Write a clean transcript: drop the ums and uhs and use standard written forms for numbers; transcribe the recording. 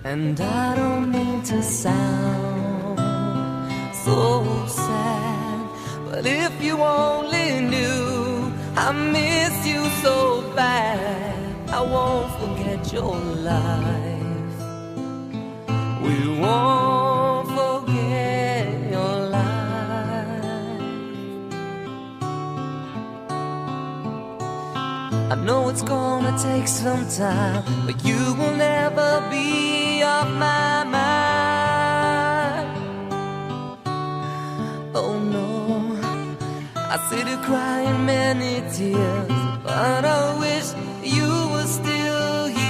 And I don't mean to sound so sad, but if you only knew I miss you so bad, I won't forget your life. We won't forget your life. I know it's gonna take some time, but you will never be off my mind. Oh no, I sit here crying many tears, but I wish you were still here.